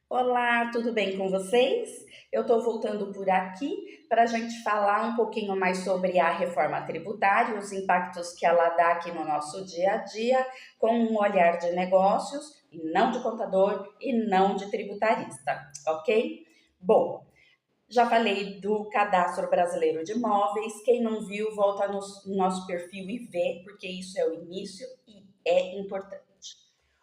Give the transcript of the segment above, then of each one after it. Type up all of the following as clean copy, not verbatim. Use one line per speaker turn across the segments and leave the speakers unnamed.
Olá, tudo bem com vocês? Eu estou voltando por aqui para a gente falar um pouquinho mais sobre a reforma tributária, os impactos que ela dá aqui no nosso dia a dia, com um olhar de negócios, e não de contador e não de tributarista, ok? Bom, já falei do Cadastro Brasileiro de Imóveis. Quem não viu, volta no nosso perfil e vê, porque isso é o início e é importante.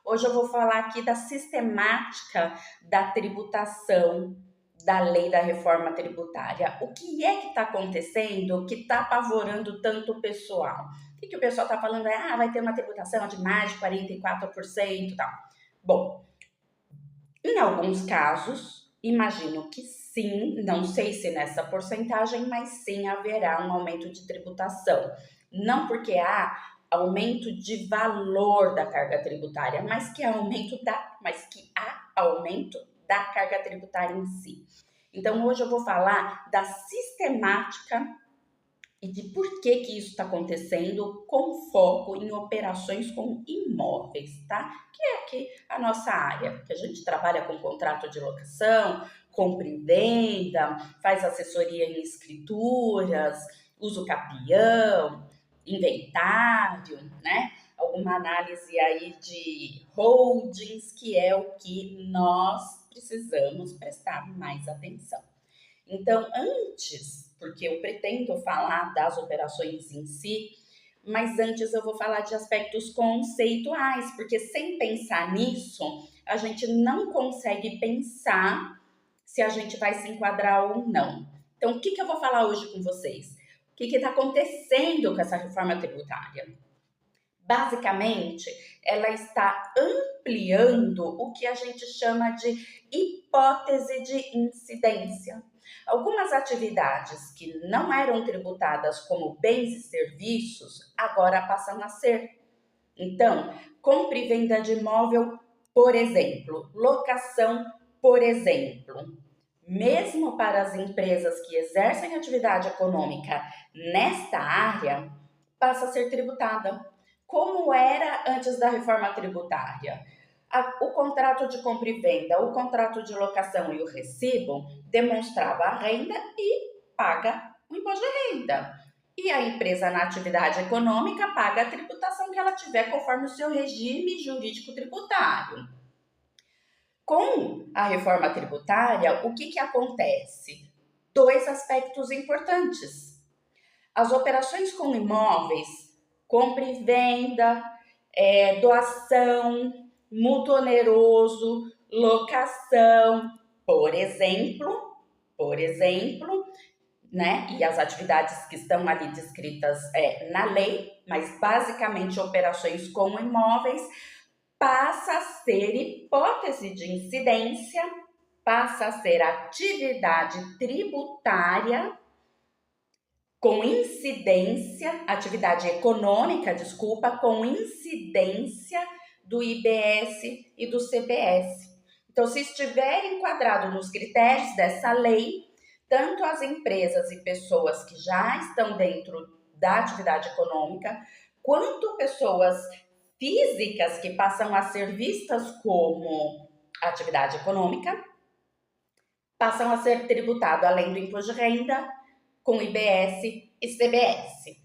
Hoje eu vou falar aqui da sistemática da tributação da lei da reforma tributária. O que é que está acontecendo que está apavorando tanto o pessoal? O que o pessoal está falando é, vai ter uma tributação de mais de 44% e tal. Bom, em alguns casos, imagino que sim, não sei se nessa porcentagem, mas sim haverá um aumento de tributação. Não porque há aumento de valor da carga tributária, mas que há aumento da carga tributária em si. Então, hoje eu vou falar da sistemática e de por que isso está acontecendo com foco em operações com imóveis, tá? Que é aqui a nossa área, que a gente trabalha com contrato de locação, compra e venda, faz assessoria em escrituras, uso capião, inventário, né? Alguma análise aí de holdings, que é o que nós precisamos prestar mais atenção. Então, antes, porque eu pretendo falar das operações em si, mas antes eu vou falar de aspectos conceituais, porque sem pensar nisso, a gente não consegue pensar se a gente vai se enquadrar ou não. Então, o que eu vou falar hoje com vocês? O que está acontecendo com essa reforma tributária? Basicamente, ela está ampliando o que a gente chama de hipótese de incidência. Algumas atividades que não eram tributadas como bens e serviços agora passam a ser. Então, compra e venda de imóvel, por exemplo, locação, por exemplo. Mesmo para as empresas que exercem atividade econômica nesta área, passa a ser tributada. Como era antes da reforma tributária? O contrato de compra e venda, o contrato de locação e o recibo demonstrava a renda e paga o imposto de renda. E a empresa na atividade econômica paga a tributação que ela tiver conforme o seu regime jurídico tributário. Com a reforma tributária, o que acontece? Dois aspectos importantes. As operações com imóveis, compra e venda, doação, mútuo oneroso, locação, por exemplo, né? E as atividades que estão ali descritas na lei, mas basicamente operações com imóveis, passa a ser hipótese de incidência, passa a ser atividade tributária com incidência, atividade econômica, com incidência do IBS e do CBS. Então, se estiver enquadrado nos critérios dessa lei, tanto as empresas e pessoas que já estão dentro da atividade econômica, quanto pessoas físicas que passam a ser vistas como atividade econômica, passam a ser tributado além do imposto de renda, com IBS e CBS,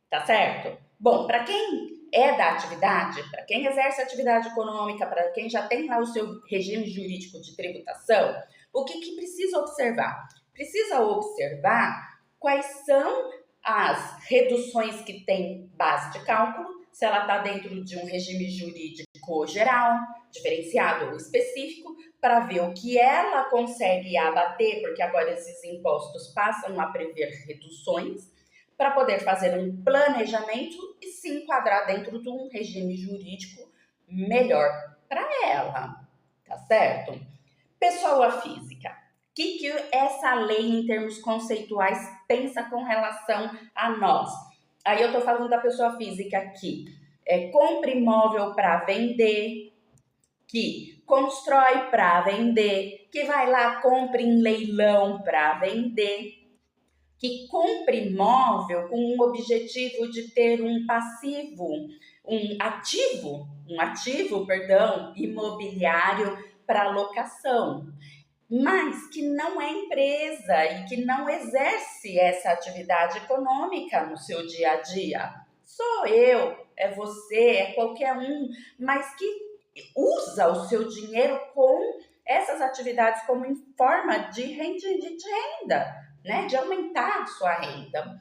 tá certo? Bom, para quem é da atividade, para quem exerce atividade econômica, para quem já tem lá o seu regime jurídico de tributação, o que precisa observar? Precisa observar quais são as reduções que tem base de cálculo, se ela está dentro de um regime jurídico geral, diferenciado ou específico, para ver o que ela consegue abater, porque agora esses impostos passam a prever reduções, para poder fazer um planejamento e se enquadrar dentro de um regime jurídico melhor para ela, tá certo? Pessoa física. O que essa lei, em termos conceituais, pensa com relação a nós? Aí eu estou falando da pessoa física que compra imóvel para vender, que constrói para vender, que vai lá, compra em leilão para vender, que compra imóvel com o objetivo de ter um ativo imobiliário para locação, mas que não é empresa e que não exerce essa atividade econômica no seu dia a dia. Sou eu, é você, é qualquer um, mas que usa o seu dinheiro com essas atividades como em forma de renda, né? De aumentar a sua renda.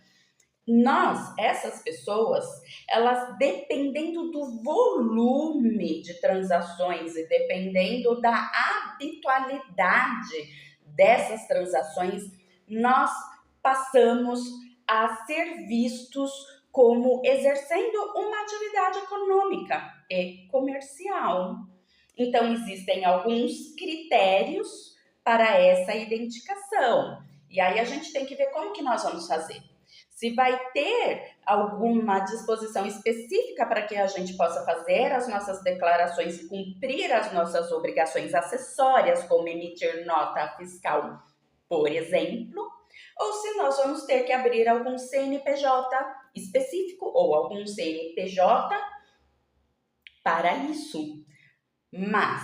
Essas pessoas, elas dependendo do volume de transações e dependendo da habitualidade dessas transações, nós passamos a ser vistos como exercendo uma atividade econômica e comercial. Então, existem alguns critérios para essa identificação. E aí a gente tem que ver como que nós vamos fazer. Se vai ter alguma disposição específica para que a gente possa fazer as nossas declarações e cumprir as nossas obrigações acessórias, como emitir nota fiscal, por exemplo, ou se nós vamos ter que abrir algum CNPJ específico ou algum CNPJ para isso. Mas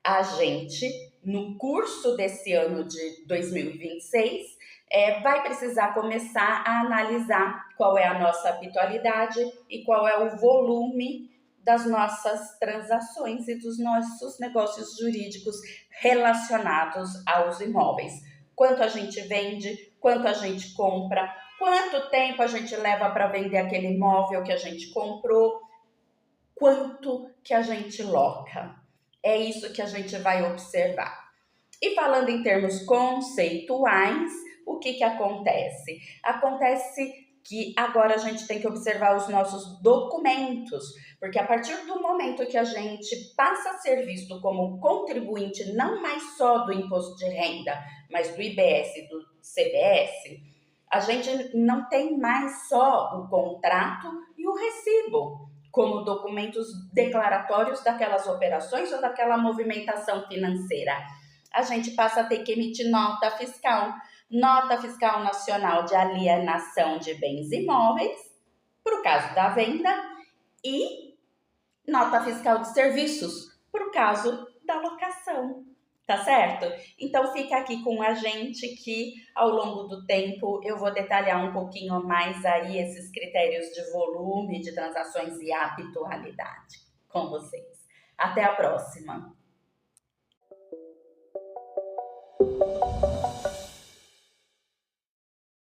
a gente, no curso desse ano de 2026, vai precisar começar a analisar qual é a nossa habitualidade e qual é o volume das nossas transações e dos nossos negócios jurídicos relacionados aos imóveis. Quanto a gente vende, quanto a gente compra, quanto tempo a gente leva para vender aquele imóvel que a gente comprou, quanto que a gente loca. É isso que a gente vai observar. E falando em termos conceituais, o que acontece? Acontece que agora a gente tem que observar os nossos documentos, porque a partir do momento que a gente passa a ser visto como contribuinte não mais só do imposto de renda, mas do IBS e do CBS, a gente não tem mais só o contrato e o recibo como documentos declaratórios daquelas operações ou daquela movimentação financeira. A gente passa a ter que emitir nota fiscal nacional de alienação de bens imóveis, para o caso da venda, e nota fiscal de serviços, para o caso da locação. Tá certo? Então fica aqui com a gente que ao longo do tempo eu vou detalhar um pouquinho mais aí esses critérios de volume de transações e habitualidade com vocês. Até a próxima!